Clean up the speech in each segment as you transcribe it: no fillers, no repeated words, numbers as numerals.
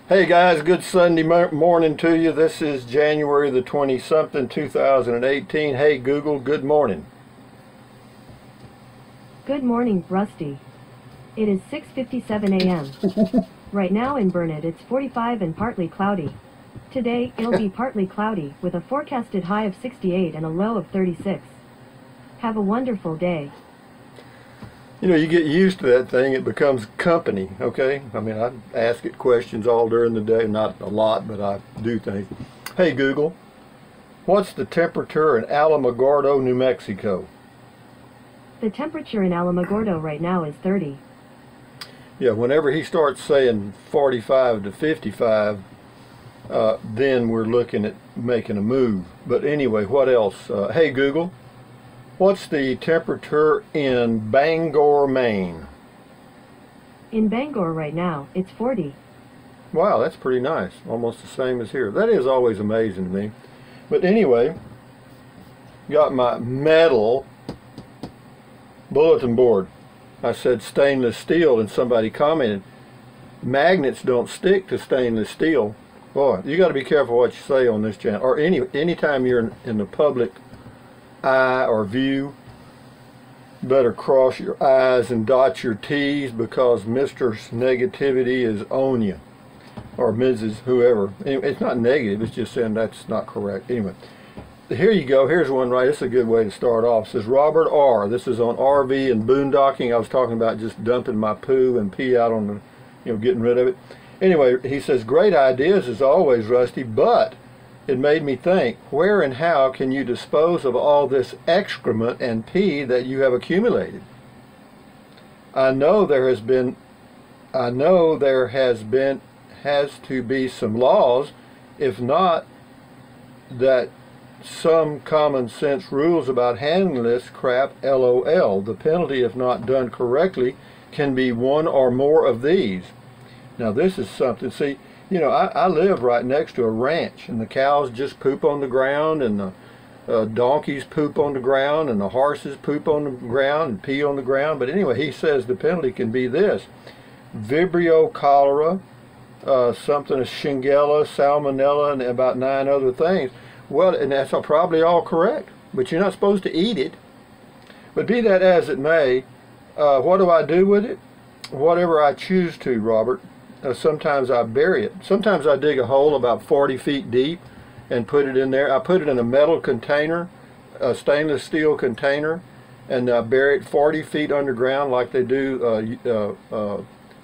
Hey guys, good Sunday morning to you. This is January the 20-something, 2018. Hey Google, good morning. Good morning, Rusty. It is 6:57 a.m. Right now in Burnett it's 45 and partly cloudy. Today, it'll be partly cloudy, with a forecasted high of 68 and a low of 36. Have a wonderful day. You know, you get used to that thing, it becomes company, okay? I mean, I ask it questions all during the day, not a lot, but I do things. Hey Google, what's the temperature in Alamogordo, New Mexico? The temperature in Alamogordo right now is 30. Yeah, whenever he starts saying 45 to 55, then we're looking at making a move. But anyway, what else? Hey Google, what's the temperature in Bangor, Maine? In Bangor right now, it's 40. Wow, that's pretty nice. Almost the same as here. That is always amazing to me. But anyway, got my metal bulletin board. I said stainless steel, and somebody commented, magnets don't stick to stainless steel. Boy, you got to be careful what you say on this channel, or anytime you're in the public eye or view. Better cross your I's and dot your T's, because Mr. Negativity is on you, or Mrs. whoever. Anyway, it's not negative, it's just saying that's not correct. Anyway, here you go. Here's one right. This is a good way to start off. It says Robert R. This is on RV and boondocking. I was talking about just dumping my poo and pee out on the, getting rid of it. Anyway, he says, great ideas as always, Rusty, but it made me think, where and how can you dispose of all this excrement and pee that you have accumulated? I know there has to be some laws, if not that some common sense rules about handling this crap, LOL. The penalty, if not done correctly, can be one or more of these. Now this is something, see, I live right next to a ranch, and the cows just poop on the ground, and the donkeys poop on the ground, and the horses poop on the ground and pee on the ground. But anyway, he says the penalty can be this: Vibrio cholera, something of Shigella, Salmonella, and about 9 other things. Well, and that's probably all correct, but you're not supposed to eat it. But be that as it may, what do I do with it? Whatever I choose to, Robert. Sometimes I bury it. Sometimes I dig a hole about 40 feet deep and put it in there. I put it in a metal container, a stainless steel container, and bury it 40 feet underground like they do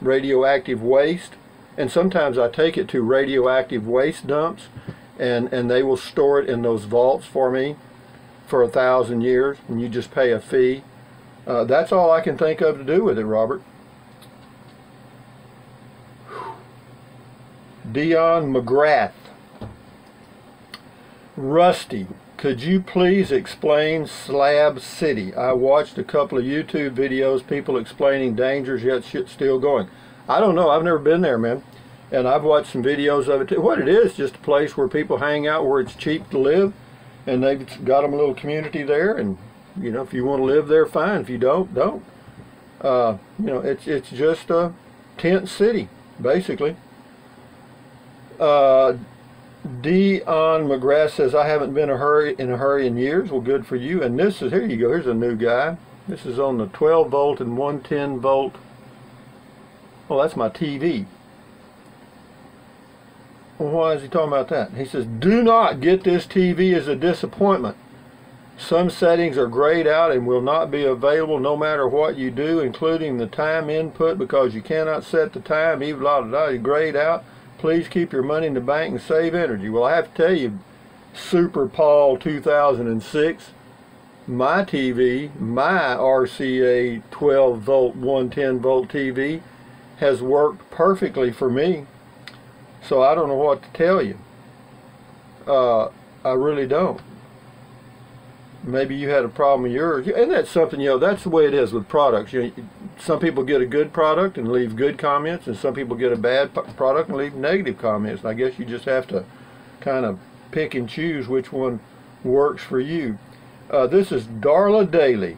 radioactive waste. And sometimes I take it to radioactive waste dumps, and they will store it in those vaults for me for 1,000 years, and you just pay a fee. That's all I can think of to do with it, Robert. Dion McGrath. Rusty, could you please explain Slab City? I watched a couple of YouTube videos, people explaining dangers, yet shit's still going. I don't know, I've never been there, man. And I've watched some videos of it too. What it is, just a place where people hang out, where it's cheap to live, and they've got them a little community there, and if you want to live there, fine. If you don't. It's just a tent city, basically. Dion McGrath says, I haven't been in a hurry in years. Well, good for you. And this is, here you go, here's a new guy. This is on the 12 volt and 110 volt. Well, that's my TV. Well, why is he talking about that? He says, do not get this TV as a disappointment. Some settings are grayed out and will not be available no matter what you do, including the time input, because you cannot set the time, even grayed out. Please keep your money in the bank and save energy. Well, I have to tell you, Super Paul 2006, my TV, my RCA 12 volt, 110 volt TV has worked perfectly for me. So I don't know what to tell you. I really don't. Maybe you had a problem with yours, and that's something, that's the way it is with products. Some people get a good product and leave good comments, and some people get a bad product and leave negative comments. And I guess you just have to kind of pick and choose which one works for you. This is Darla Daly.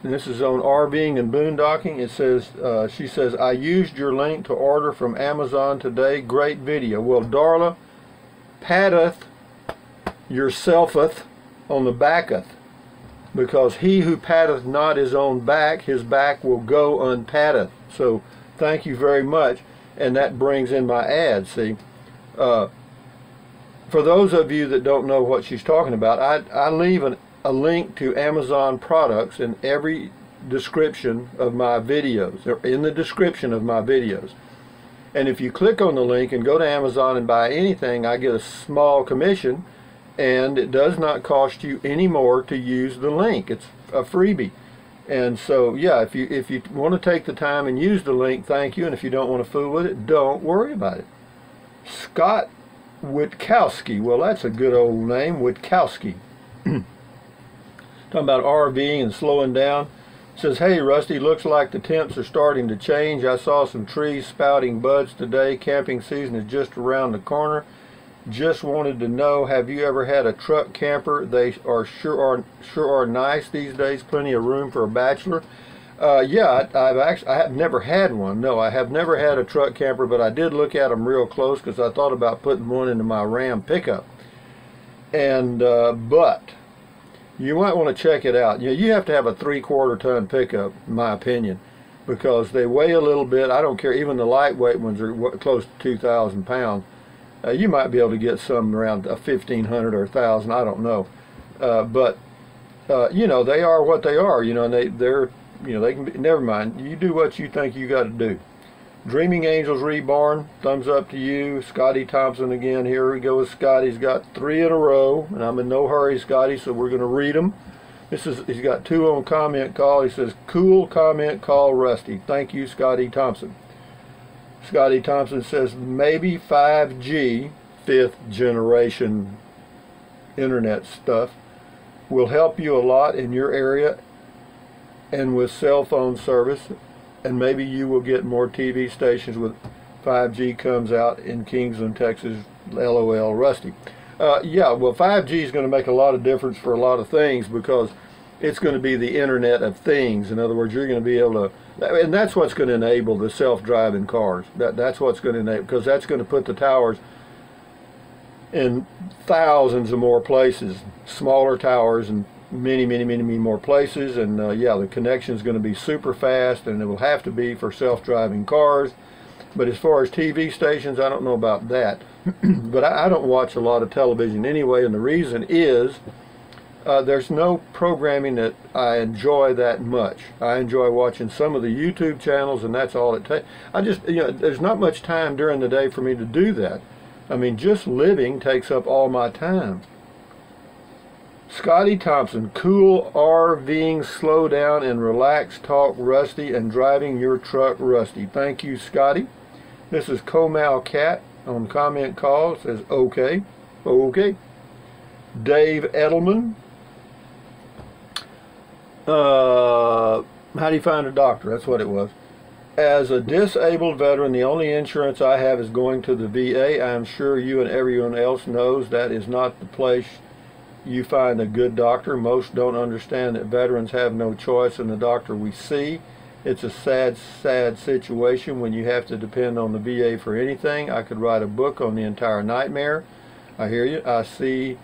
and this is on RVing and boondocking. It says, she says, I used your link to order from Amazon today. Great video. Well, Darla, patteth yourselfeth on the backeth, because he who patteth not his own back, his back will go unpatteth. So thank you very much. And that brings in my ad. See, for those of you that don't know what she's talking about, I leave a link to Amazon products in every description of my videos, or in the description of my videos. And if you click on the link and go to Amazon and buy anything, I get a small commission, and it does not cost you any more to use the link. It's a freebie. And so, yeah, if you want to take the time and use the link, thank you. And if you don't want to fool with it, don't worry about it. Scott Witkowski. Well, that's a good old name, Witkowski. Talking about RVing and slowing down. Says, hey, Rusty, looks like the temps are starting to change. I saw some trees spouting buds today. Camping season is just around the corner. Just wanted to know, have you ever had a truck camper? They are sure are nice these days. Plenty of room for a bachelor. Yeah, I have never had one. No, I have never had a truck camper, but I did look at them real close because I thought about putting one into my Ram pickup. And but you might want to check it out. You have to have a 3/4 ton pickup, in my opinion, because they weigh a little bit. I don't care. Even the lightweight ones are close to 2,000 pounds. You might be able to get some around 1,500 or 1,000. I don't know, but you know, they are what they are. You know, and they're they can be. Never mind. You do what you think you got to do. Dreaming Angels Reborn. Thumbs up to you, Scotty Thompson again. Here we go with Scotty. He's got 3 in a row, and I'm in no hurry, Scotty. So we're going to read them. He's got 2 on comment call. He says, cool comment call, Rusty. Thank you, Scotty Thompson. Scotty Thompson says, maybe 5G, 5th generation internet stuff, will help you a lot in your area and with cell phone service, and maybe you will get more TV stations with 5G comes out in Kingsland, Texas. LOL, Rusty. Yeah, well, 5G is going to make a lot of difference for a lot of things, because it's going to be the Internet of Things. In other words, you're going to be able to, and that's what's going to enable the self-driving cars. That's what's going to enable, because that's going to put the towers in thousands of more places, smaller towers, and many more places. And yeah, the connection is going to be super fast, and it will have to be for self-driving cars. But as far as TV stations, I don't know about that. But I don't watch a lot of television anyway, and the reason is there's no programming that I enjoy that much. I enjoy watching some of the YouTube channels, and that's all it takes. There's not much time during the day for me to do that. I mean, just living takes up all my time. Scotty Thompson, cool RVing, slow down and relax, talk Rusty, and driving your truck Rusty. Thank you, Scotty. This is Comal Cat on comment call. It says, okay. Okay. Dave Edelman. How do you find a doctor? That's what it was. As a disabled veteran, the only insurance I have is going to the VA. I am sure you and everyone else knows that is not the place you find a good doctor. Most don't understand that veterans have no choice in the doctor we see. It's a sad situation when you have to depend on the VA for anything. I could write a book on the entire nightmare. I hear you. I see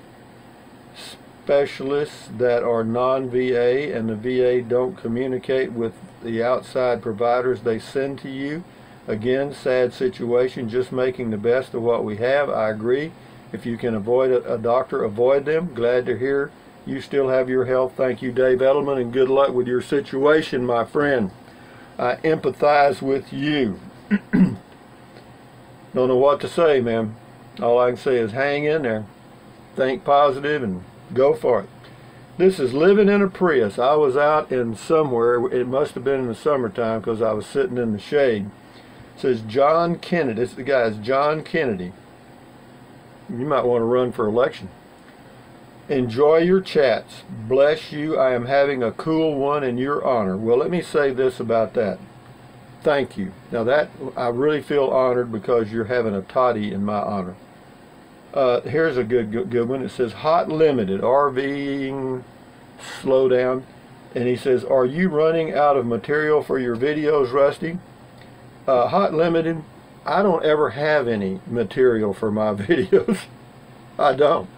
specialists that are non-VA, and the VA don't communicate with the outside providers they send to you. Again, sad situation, just making the best of what we have. I agree. If you can avoid a doctor, avoid them. Glad to hear you still have your health. Thank you, Dave Edelman, and good luck with your situation, my friend. I empathize with you. Don't know what to say, man. All I can say is hang in there. Think positive and go for it. This is Living in a Prius. I was out in somewhere. It must have been in the summertime because I was sitting in the shade. It says John Kennedy. This guy is John Kennedy. You might want to run for election. Enjoy your chats. Bless you. I am having a cool one in your honor. Well, let me say this about that. Thank you. Now that, I really feel honored because you're having a toddy in my honor. Here's a good one. It says Hot Limited, RVing, slow down. And he says, are you running out of material for your videos, Rusty? Hot Limited, I don't ever have any material for my videos. I don't.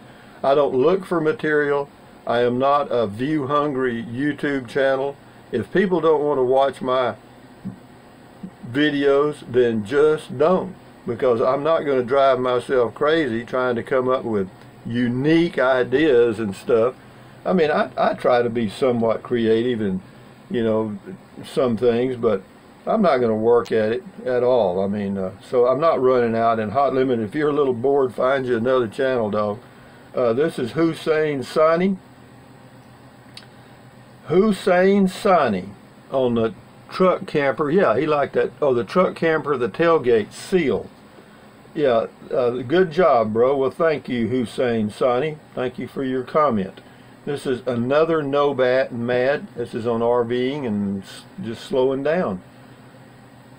I don't look for material. I am not a view-hungry YouTube channel. If people don't want to watch my videos, then just don't. Because I'm not going to drive myself crazy trying to come up with unique ideas and stuff. I mean, I try to be somewhat creative in, you know, some things, but I'm not going to work at it at all. I mean, so I'm not running out. And Hot Limit, if you're a little bored, find you another channel, dog. This is Hussein Sani. Hussein Sani on the truck camper. Yeah, he liked that. Oh, the truck camper, the tailgate seal. Yeah, good job, bro. Well, thank you, Hussein Sani. Thank you for your comment. This is another Nomad. This is on RVing and just slowing down.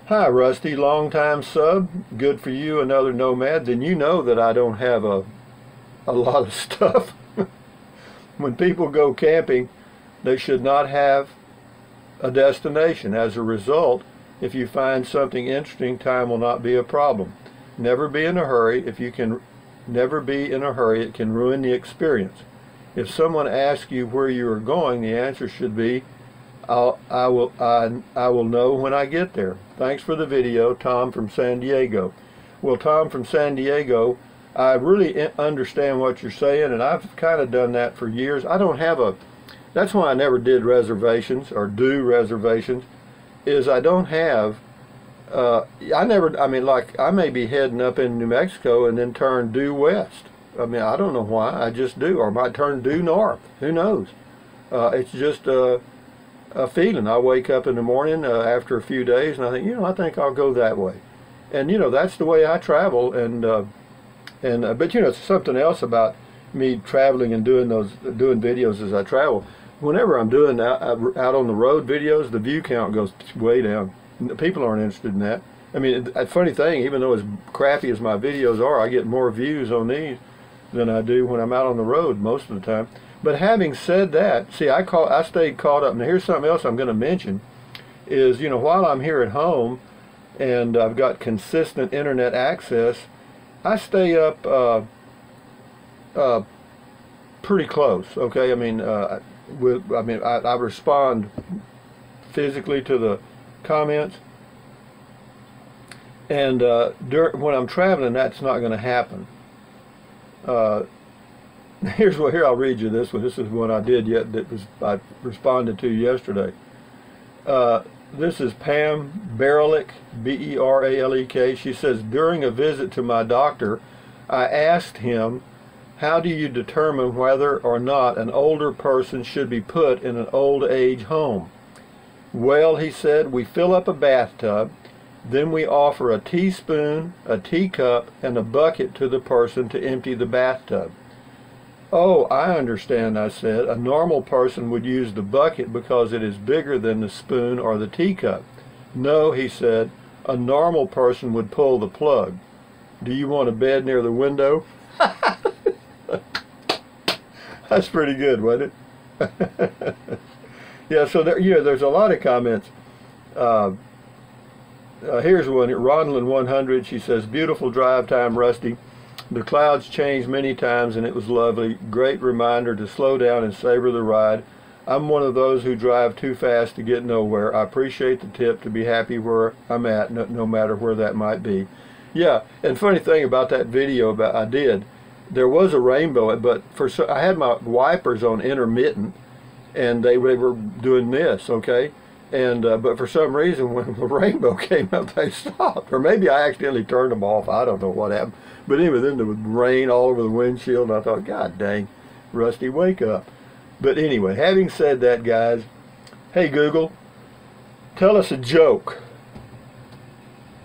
Hi, Rusty, long time sub. Good for you, another Nomad. Then you know that I don't have a lot of stuff. When people go camping, they should not have a destination. As a result, if you find something interesting, time will not be a problem. Never be in a hurry. If you can never be in a hurry, it can ruin the experience. If someone asks you where you are going, the answer should be, I will know when I get there. Thanks for the video, Tom from San Diego. Well, Tom from San Diego, I really understand what you're saying, and I've kind of done that for years. I don't have a, that's why I never did reservations or do reservations, is I don't have, I mean, like, I may be heading up in New Mexico and then turn due west. I mean, I don't know why, I just do, or I might turn due north, who knows. It's just a feeling. I wake up in the morning after a few days and I think, you know, I think I'll go that way. And, you know, that's the way I travel. And but, you know, it's something else about me traveling and doing videos as I travel. Whenever I'm doing out on the road videos, the view count goes way down. People aren't interested in that. I mean, a funny thing, even though as crappy as my videos are, I get more views on these than I do when I'm out on the road most of the time. But having said that, see, I stayed caught up. Now here's something else I'm going to mention is, you know, while I'm here at home and I've got consistent internet access, I stay up pretty close. Okay, I mean, I respond physically to the comments, and when I'm traveling, that's not going to happen. Here I'll read you this one. This is one I did I responded to yesterday. This is Pam Berelek, B-E-R-A-L-E-K. She says, during a visit to my doctor, I asked him, how do you determine whether or not an older person should be put in an old age home? Well, he said, we fill up a bathtub, then we offer a teaspoon, a teacup, and a bucket to the person to empty the bathtub. Oh, I understand, I said. A normal person would use the bucket because it is bigger than the spoon or the teacup. No, he said, a normal person would pull the plug. Do you want a bed near the window? That's pretty good, wasn't it? Yeah, so there, you know, there's a lot of comments. Here's one, Ronlin 100, she says, beautiful drive time, Rusty. The clouds changed many times and it was lovely. Great reminder to slow down and savor the ride. I'm one of those who drive too fast to get nowhere. I appreciate the tip to be happy where I'm at, no matter where that might be. Yeah, and funny thing about that video there was a rainbow, but I had my wipers on intermittent and they were doing this, okay? And but for some reason, when the rainbow came up, they stopped. Or maybe I accidentally turned them off. I don't know what happened. But anyway, then there would rain all over the windshield, and I thought, God dang, Rusty, wake up. But anyway, having said that, guys, hey, Google, tell us a joke.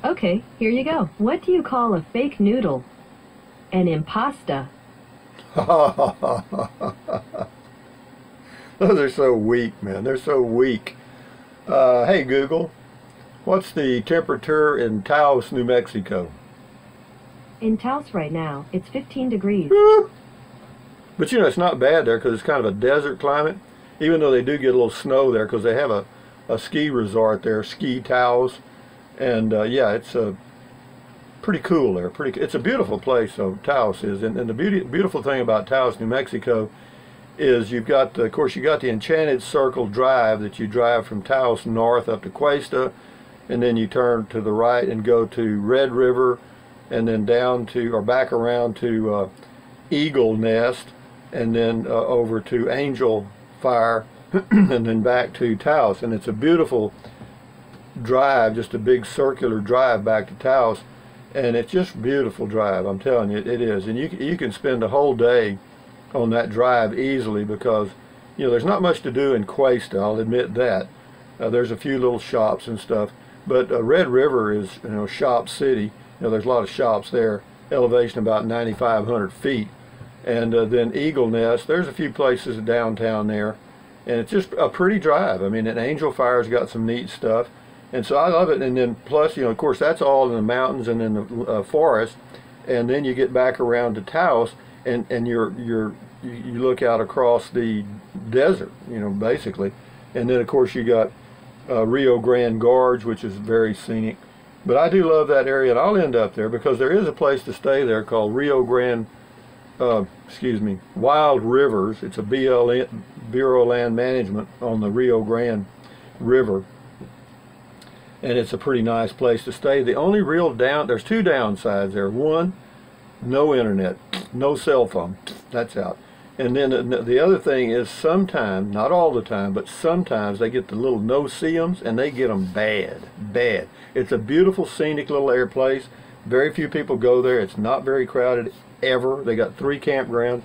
Okay, here you go. What do you call a fake noodle? An impasta. Those are so weak, man. They're so weak. Hey, Google, what's the temperature in Taos, New Mexico? In Taos right now, it's 15 degrees. But you know, it's not bad there because it's kind of a desert climate. even though they do get a little snow there because they have a ski resort there, Ski Taos, and yeah, it's pretty cool there. It's a beautiful place, so Taos is, and the beautiful thing about Taos, New Mexico, is you've got, of course, you got the Enchanted Circle Drive that you drive from Taos north up to Cuesta, and then you turn to the right and go to Red River, and then down to, or back around to Eagle Nest, and then over to Angel Fire, and then back to Taos. And it's a beautiful drive, just a big circular drive back to Taos, and it's just a beautiful drive, I'm telling you, it is. And you can spend a whole day on that drive easily, because there's not much to do in Cuesta, I'll admit that. There's a few little shops and stuff, but Red River is shop city. There's a lot of shops there, elevation about 9,500 feet. And then Eagle Nest, there's a few places downtown there, and it's just a pretty drive. I mean, and Angel Fire's got some neat stuff, and so I love it. And then plus, of course, that's all in the mountains and in the forest, and then you get back around to Taos, and you look out across the desert, basically. And then of course you got Rio Grande Gorge, which is very scenic. But I do love that area, and I'll end up there because there is a place to stay there called Rio Grande, Wild Rivers. It's a Bureau of Land Management on the Rio Grande River, and it's a pretty nice place to stay. The only real there's two downsides there. One, no internet, no cell phone, that's out. And then the other thing is, sometimes, not all the time, but sometimes they get the little no-see-ums, and they get them bad. It's a beautiful, scenic little air place. Very few people go there. It's not very crowded ever. They got 3 campgrounds.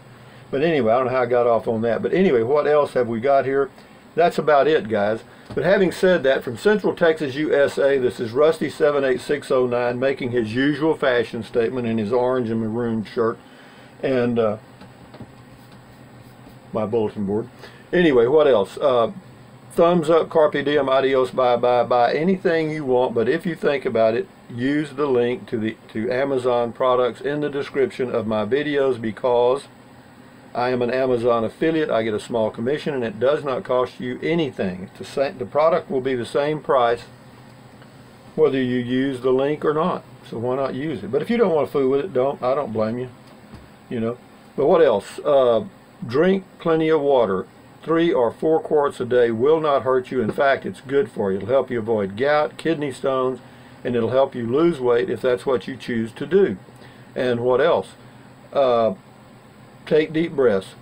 But anyway, I don't know how I got off on that. But anyway, what else have we got here? That's about it, guys. But having said that, from Central Texas, USA, this is Rusty 78609 making his usual fashion statement in his orange and maroon shirt. And my bulletin board. Anyway, what else? Thumbs up, carpe diem, adios, bye, bye, bye. Anything you want, but if you think about it, use the link to Amazon products in the description of my videos, because I am an Amazon affiliate. I get a small commission, and it does not cost you anything. It's the same, the product will be the same price whether you use the link or not. So why not use it? But if you don't want to fool with it, don't. I don't blame you. But what else? Drink plenty of water. 3 or 4 quarts a day will not hurt you. In fact, it's good for you. It'll help you avoid gout, kidney stones, and it'll help you lose weight if that's what you choose to do. And what else? Take deep breaths.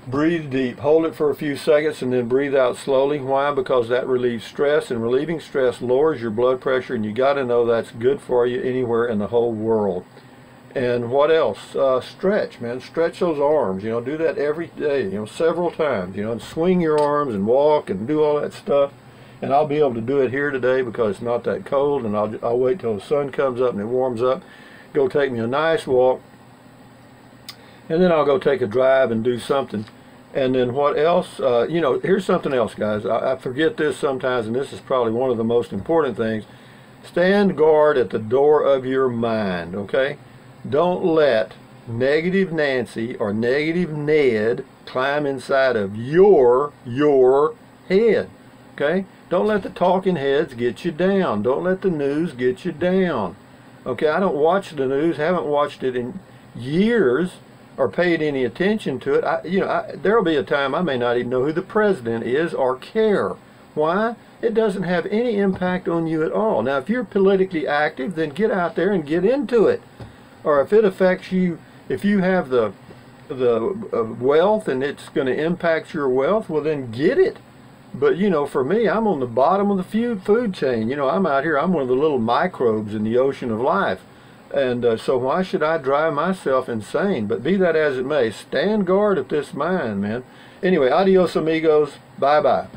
Breathe deep. Hold it for a few seconds and then breathe out slowly. Why? Because that relieves stress, and relieving stress lowers your blood pressure, and you got to know that's good for you anywhere in the whole world. And what else? Stretch, man. Stretch those arms. Do that every day, several times, and swing your arms and walk and do all that stuff. And I'll be able to do it here today because it's not that cold, and I'll wait till the sun comes up and it warms up. Go take me a nice walk, and then I'll go take a drive and do something. And then what else? Here's something else, guys. I forget this sometimes, and this is probably one of the most important things. Stand guard at the door of your mind, okay? Don't let negative Nancy or negative Ned climb inside of your head, okay? Don't let the talking heads get you down. Don't let the news get you down, okay? I don't watch the news, haven't watched it in years or paid any attention to it. There'll be a time I may not even know who the president is or care. Why? It doesn't have any impact on you at all. Now, if you're politically active, then get out there and get into it. Or if it affects you, if you have the wealth and it's going to impact your wealth, well then get it. But for me, I'm on the bottom of the food chain. I'm out here, I'm one of the little microbes in the ocean of life. And so why should I drive myself insane? But be that as it may, stand guard at this mind, man. Anyway, adios amigos, bye bye.